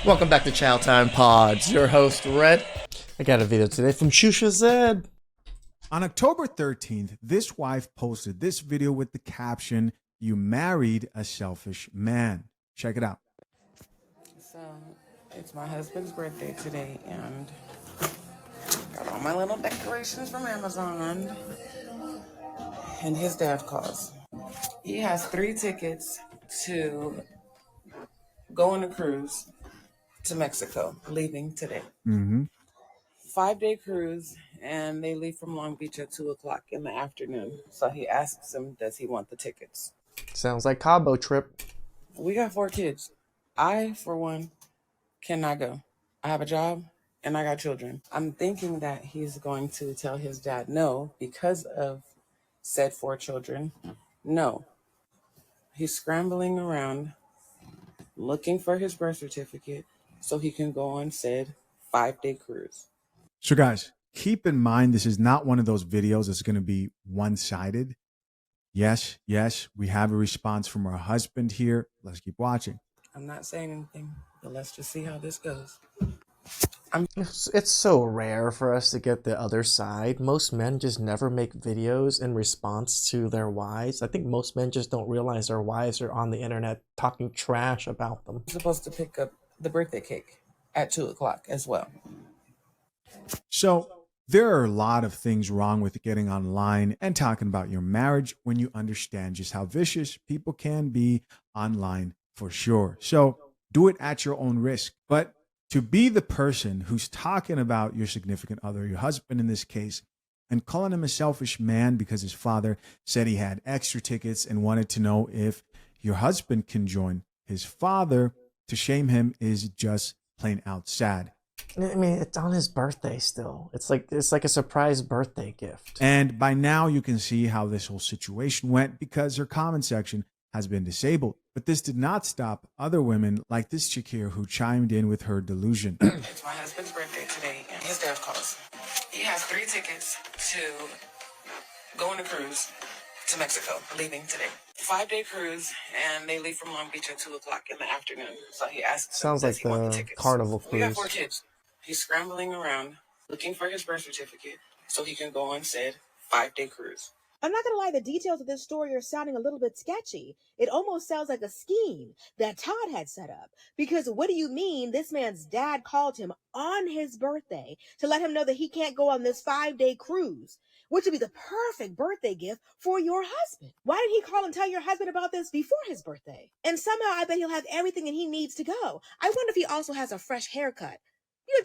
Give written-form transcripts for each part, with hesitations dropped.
Welcome back to Chow Time Pods. Your host, Red. I got a video today from ChishaZed. On October 13th, this wife posted this video with the caption, "You married a selfish man." Check it out. So, it's my husband's birthday today, and got all my little decorations from Amazon. And his dad calls. He has 3 tickets to go on a cruise to Mexico, leaving today. 5-day cruise, and they leave from Long Beach at 2 o'clock in the afternoon. So he asks him, does he want the tickets? Sounds like Cabo trip. We got 4 kids. I, for one, cannot go. I have a job and I got children. I'm thinking that he's going to tell his dad no because of said 4 children. No. He's scrambling around looking for his birth certificate so he can go on said 5-day cruise. So guys, keep in mind, this is not one of those videos that's going to be one-sided. Yes, we have a response from our husband here. Let's keep watching. I'm not saying anything, but let's just see how this goes. It's so rare for us to get the other side. Most men just never make videos in response to their wives. I think most men just don't realize their wives are on the internet talking trash about them. I'm supposed to pick up the birthday cake at 2 o'clock as well. So there are a lot of things wrong with getting online and talking about your marriage when you understand just how vicious people can be online, for sure. So do it at your own risk. But to be the person who's talking about your significant other, your husband in this case, and calling him a selfish man because his father said he had extra tickets and wanted to know if your husband can join his father, to shame him is just plain out sad. I mean, it's on his birthday still. It's like a surprise birthday gift. And by now you can see how this whole situation went because her comment section has been disabled. But this did not stop other women like this chick here who chimed in with her delusion. It's my husband's birthday today, and his dad calls. He has 3 tickets to go on a cruise to Mexico, leaving today. 5-day cruise, and they leave from Long Beach at 2 o'clock in the afternoon. So he asks him, Sounds does like he want the the tickets? Carnival We got cruise. 4 kids. He's scrambling around looking for his birth certificate so he can go on said 5-day cruise. I'm not going to lie, the details of this story are sounding a little bit sketchy. It almost sounds like a scheme that Todd had set up. Because what do you mean this man's dad called him on his birthday to let him know that he can't go on this 5-day cruise, which would be the perfect birthday gift for your husband? Why didn't he call and tell your husband about this before his birthday? And somehow I bet he'll have everything that he needs to go. I wonder if he also has a fresh haircut.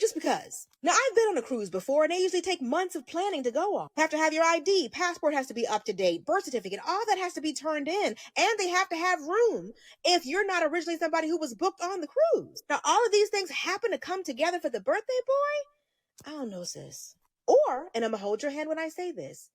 Just because. Now, I've been on a cruise before, and they usually take months of planning to go on. You have to have your ID, passport has to be up to date, birth certificate, all that has to be turned in, and they have to have room if you're not originally somebody who was booked on the cruise. Now, all of these things happen to come together for the birthday boy? I don't know, sis. Or, and I'm gonna hold your hand when I say this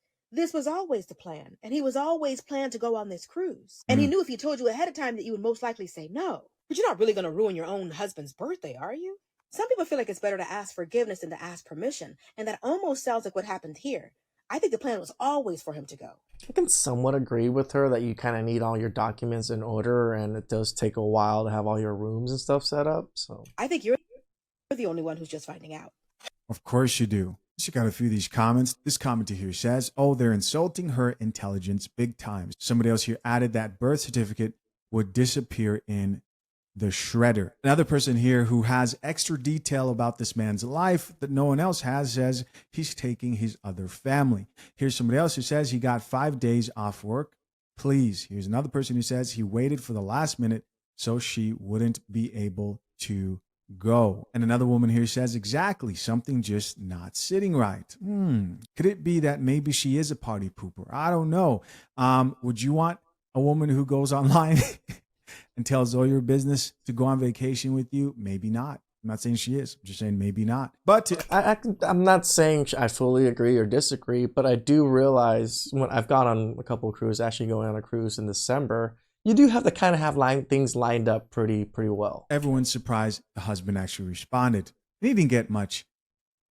was always the plan, and he was always planned to go on this cruise. And he knew if he told you ahead of time that you would most likely say no. But you're not really gonna ruin your own husband's birthday, are you? Some people feel like it's better to ask forgiveness than to ask permission, and that almost sounds like what happened here. I think the plan was always for him to go. I can somewhat agree with her that you kind of need all your documents in order, and it does take a while to have all your rooms and stuff set up. So I think you're the only one who's just finding out. Of course you do. Check out a few of these comments. This commenter here says, "Oh, they're insulting her intelligence big time." Somebody else here added that birth certificate would disappear in the shredder. Another person here who has extra detail about this man's life that no one else has says he's taking his other family. Here's somebody else who says he got 5 days off work. Please. Here's another person who says he waited for the last minute so she wouldn't be able to go. And another woman here says exactly, something just not sitting right. Could it be that maybe she is a party pooper? I don't know. Would you want a woman who goes online and tells all your business to go on vacation with you? Maybe not. I'm not saying she is. I'm just saying maybe not. But I'm not saying I fully agree or disagree, but I do realize when I've gone on a couple of cruises, actually going on a cruise in December, you do have to kind of have things lined up pretty well. Everyone's surprised the husband actually responded. He didn't get much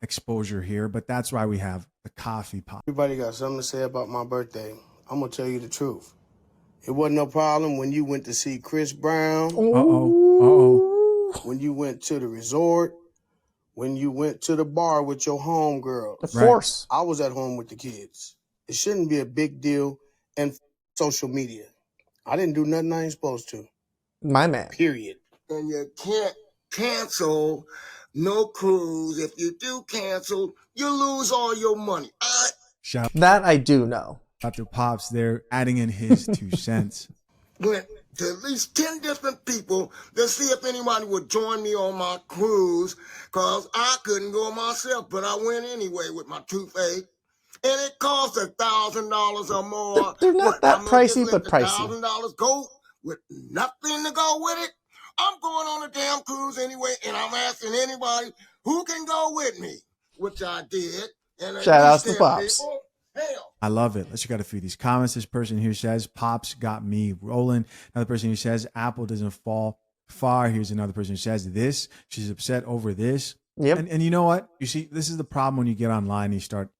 exposure here, but that's why we have the coffee pot. Everybody got something to say about my birthday. I'm going to tell you the truth. It wasn't no problem when you went to see Chris Brown. Uh-oh. when you went to the resort, when you went to the bar with your homegirl. Of course. I was at home with the kids. It shouldn't be a big deal. And social media. I didn't do nothing I ain't supposed to. My man. Period. And you can't cancel no cruise. If you do cancel, you lose all your money. Shout That I do know. out to Pops there, adding in his 2 cents. Went to at least 10 different people to see if anybody would join me on my cruise, because I couldn't go myself, but I went anyway with my toothache. And it cost $1,000 or more. They're not that pricey, but pricey. $1,000 go with nothing to go with it. I'm going on a damn cruise anyway, and I'm asking anybody who can go with me, which I did. And shout outs to Pops. People, hell. I love it. Let's check out a few of these comments. This person here says, Pops got me rolling. Another person who says, Apple doesn't fall far. Here's another person who says this. She's upset over this. Yep. And you know what? You see, this is the problem when you get online and you start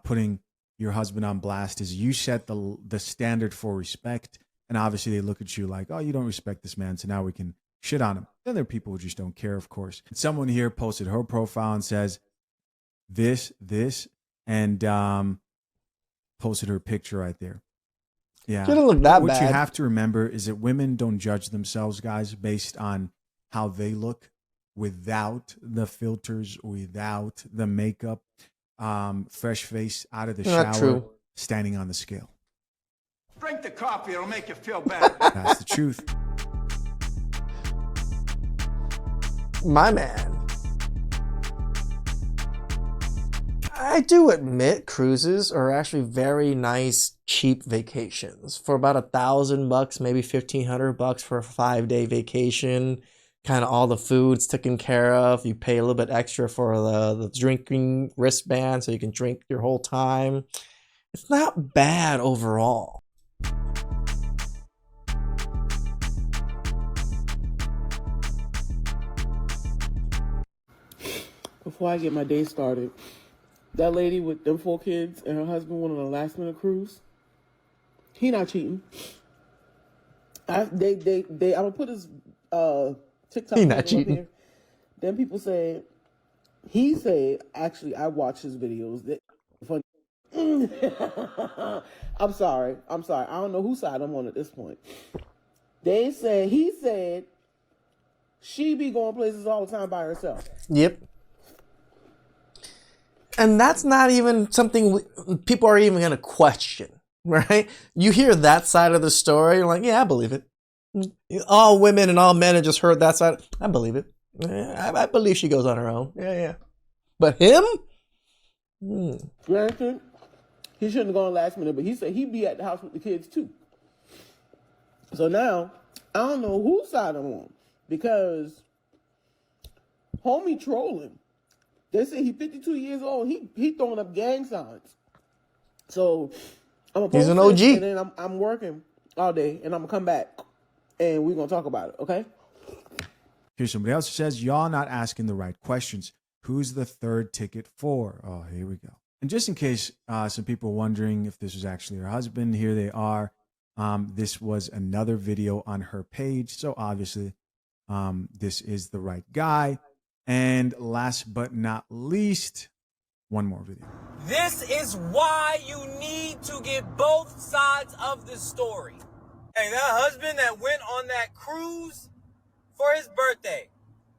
putting your husband on blast, is you set the standard for respect. And obviously they look at you like, oh, you don't respect this man, so now we can shit on him. Then there are people who just don't care, of course. Someone here posted her profile and says this, and posted her picture right there. Yeah. Didn't look that what bad. You have to remember is that women don't judge themselves, guys, based on how they look without the filters, without the makeup, fresh face out of the Not shower, true. standing on the scale. Drink the coffee, it'll make you feel better. That's the truth. My man. I do admit cruises are actually very nice, cheap vacations. For about $1,000, maybe $1,500 for a 5-day vacation. Kind of all the food's taken care of. You pay a little bit extra for the drinking wristband so you can drink your whole time. It's not bad overall. Before I get my day started, that lady with them 4 kids and her husband went on a last minute cruise. He not cheating. I'm gonna put his TikTok. He not up cheating. here. Then people say, he said, actually, I watch his videos. That funny. I'm sorry. I don't know whose side I'm on at this point. He said, she be going places all the time by herself. Yep. And that's not even something people are even going to question, right? You hear that side of the story, you're like, yeah, I believe it. All women and all men have just heard that side. I believe it. Yeah, I believe she goes on her own. Yeah. But him? Granted, he shouldn't have gone last minute, but he said he'd be at the house with the kids too. So now, I don't know whose side I'm on, because homie trolling. They say he's 52 years old. He throwing up gang signs. So I'm He's an OG. and then I'm working all day, and I'm gonna come back, and we're gonna talk about it. Okay? Here's somebody else who says, y'all not asking the right questions. Who's the third ticket for? Oh, here we go. And just in case some people are wondering if this was actually her husband, here they are. This was another video on her page. So obviously, this is the right guy. And last but not least, one more video. This is why you need to get both sides of the story. Hey, that husband that went on that cruise for his birthday,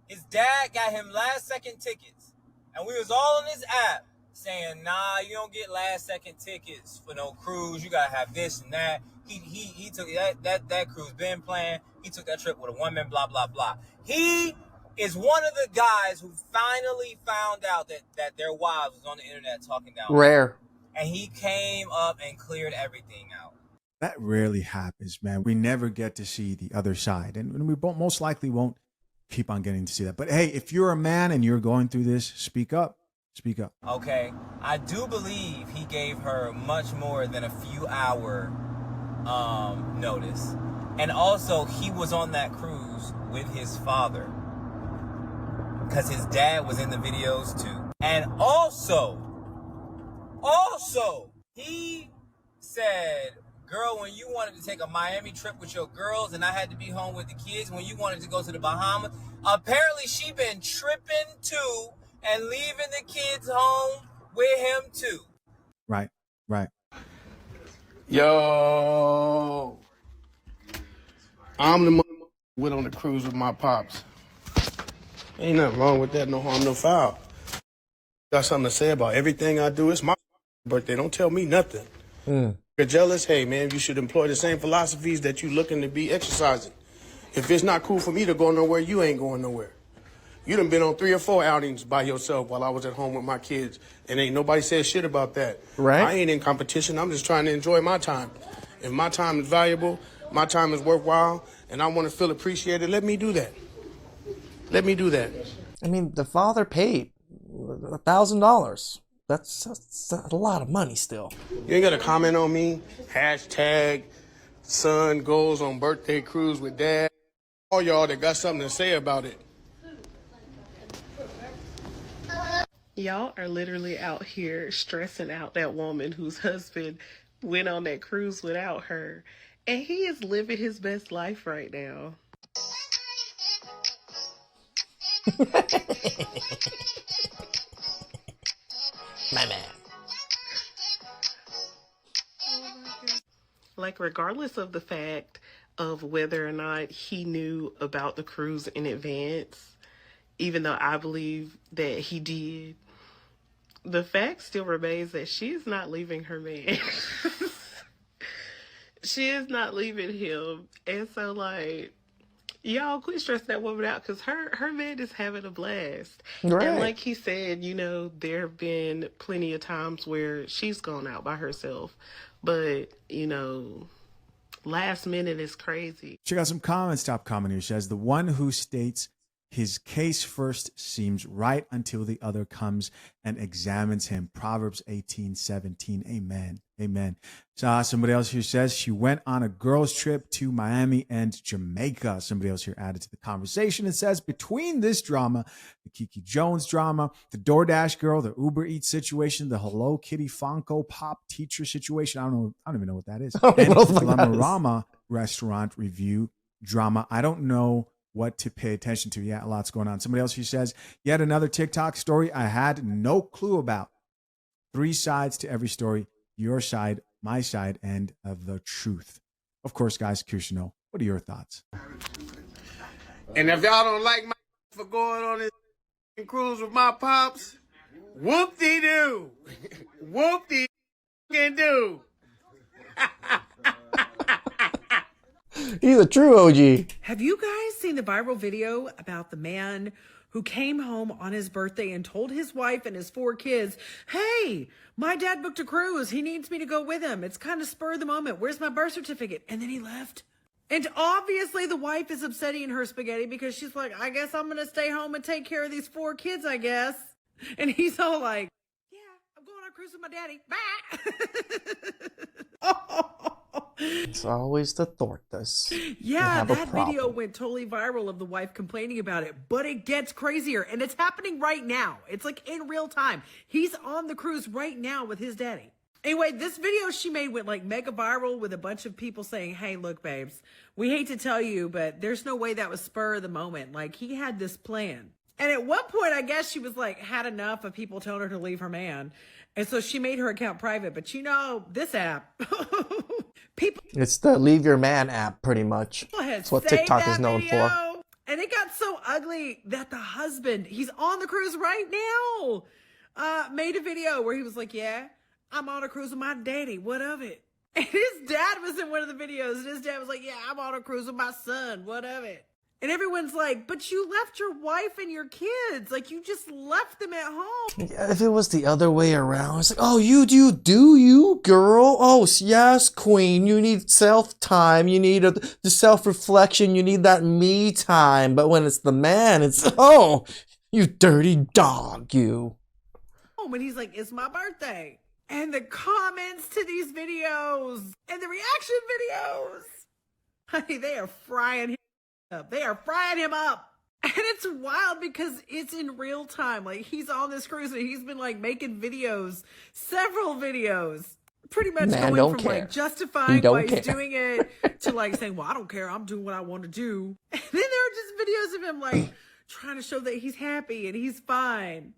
his dad got him last second tickets. And we was all on this app saying, nah, you don't get last second tickets for no cruise. You gotta have this and that. He took that cruise been planned. He took that trip with a woman, blah, blah, blah. He is one of the guys who finally found out that their wives was on the internet talking down. Rare. And he came up and cleared everything out. That rarely happens, man. We never get to see the other side. And we most likely won't keep on getting to see that. But hey, if you're a man and you're going through this, speak up. Speak up. Okay. I do believe he gave her much more than a few hour notice. And also, he was on that cruise with his father, because his dad was in the videos too. And also, he said Girl, when you wanted to take a Miami trip with your girls and I had to be home with the kids, when you wanted to go to the Bahamas, apparently she been tripping too and leaving the kids home with him too. Right, right. Yo, I'm the went on the cruise with my pops. Ain't nothing wrong with that. No harm, no foul. Got something to say about everything I do. It's my birthday. Don't tell me nothing. If you're jealous, hey man, you should employ the same philosophies that you looking to be exercising. If it's not cool for me to go nowhere, you ain't going nowhere. You done been on 3 or 4 outings by yourself while I was at home with my kids, and ain't nobody said shit about that. Right. I ain't in competition. I'm just trying to enjoy my time. If my time is valuable, my time is worthwhile, and I want to feel appreciated, let me do that. Let me do that. I mean, the father paid $1,000. That's a lot of money still. You ain't got to comment on me. Hashtag son goes on birthday cruise with dad. All y'all that got something to say about it. Y'all are literally out here stressing out that woman whose husband went on that cruise without her. And he is living his best life right now. My man. Like, regardless of the fact of whether or not he knew about the cruise in advance, even though I believe that he did, the fact still remains that she is not leaving her man. She is not leaving him. And so, like, y'all quit stressing that woman out, because her man is having a blast. Right. And like he said, you know, there have been plenty of times where she's gone out by herself. But, you know, last minute is crazy. Check out some comments. Top comment here says, the one who states his case first seems right until the other comes and examines him. Proverbs 18:17. Amen. Amen. So somebody else here says she went on a girls trip to Miami and Jamaica. Somebody else here added to the conversation and says, between this drama, the Kiki Jones drama, the DoorDash girl, the Uber Eats situation, the Hello Kitty Funko Pop teacher situation, I don't even know what that is, and the Glamorama restaurant review drama, I don't know what to pay attention to. Yeah, a lot's going on. Somebody else who says, yet another TikTok story I had no clue about. 3 sides to every story. Your side, my side, and the truth. Of course, guys, curious to know, what are your thoughts? And if y'all don't like my for going on this cruise with my pops, whoop-de-doo. Whoop-de-do. He's a true OG. Have you guys seen the viral video about the man who came home on his birthday and told his wife and his 4 kids, hey, my dad booked a cruise. He needs me to go with him. It's kind of spur of the moment. Where's my birth certificate? And then he left. And obviously the wife is upset eating her spaghetti because she's like, I guess I'm going to stay home and take care of these 4 kids, I guess. And he's all like, yeah, I'm going on a cruise with my daddy. Bye. It's always the tortas. Yeah, that video went totally viral of the wife complaining about it, but it gets crazier, and it's happening right now. It's like in real time. He's on the cruise right now with his daddy. Anyway, this video she made went like mega viral with a bunch of people saying, hey, look, babes, we hate to tell you, but there's no way that was spur of the moment. Like, he had this plan. And at one point, I guess she was like, had enough of people telling her to leave her man. And so she made her account private. But you know, this app, it's the Leave Your Man app, pretty much. That's what TikTok is known for. And it got so ugly that the husband, he's on the cruise right now, made a video where he was like, yeah, I'm on a cruise with my daddy. What of it? And his dad was in one of the videos. And his dad was like, yeah, I'm on a cruise with my son. What of it? And everyone's like, but you left your wife and your kids. Like, you just left them at home. If it was the other way around, it's like, oh, you do, girl. Oh, yes, queen. You need self-time. You need the self-reflection. You need that me time. But when it's the man, it's, oh, you dirty dog, you. And he's like, it's my birthday. And the comments to these videos and the reaction videos, honey, they are frying him up. They are frying him up. And it's wild because it's in real time. Like, he's on this cruise and he's been like making videos, several videos. pretty much Man going don't from care. like justifying don't why he's care. doing it to like saying, well, I don't care, I'm doing what I want to do. And then there are just videos of him like trying to show that he's happy and he's fine.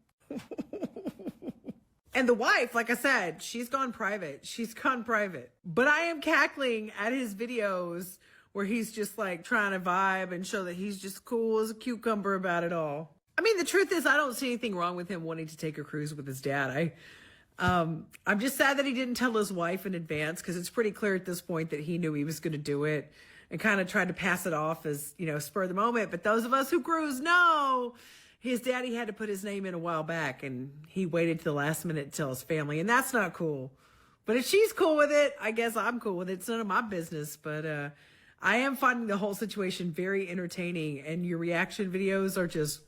And the wife, like I said, she's gone private. She's gone private. But I am cackling at his videos where he's just like trying to vibe and show that he's just cool as a cucumber about it all. I mean, the truth is, I don't see anything wrong with him wanting to take a cruise with his dad. I'm just sad that he didn't tell his wife in advance, because it's pretty clear at this point that he knew he was going to do it and kind of tried to pass it off as, you know, spur of the moment. But those of us who cruise know his daddy had to put his name in a while back, and he waited to the last minute to tell his family, and that's not cool. But if she's cool with it, I guess I'm cool with it. It's none of my business. But I am finding the whole situation very entertaining, and your reaction videos are just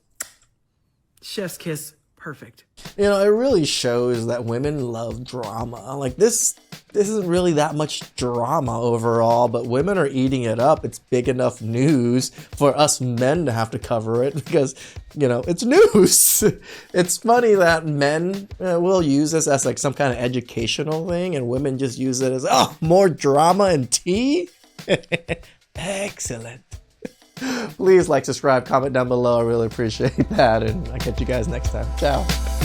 chef's kiss perfect. You know, it really shows that women love drama. Like this isn't really that much drama overall, but women are eating it up. It's big enough news for us men to have to cover it because, you know, it's news. It's funny that men will use this as like some kind of educational thing, and women just use it as, oh, more drama and tea? Excellent. Please like, subscribe, comment down below. I really appreciate that, and I'll catch you guys next time. Ciao.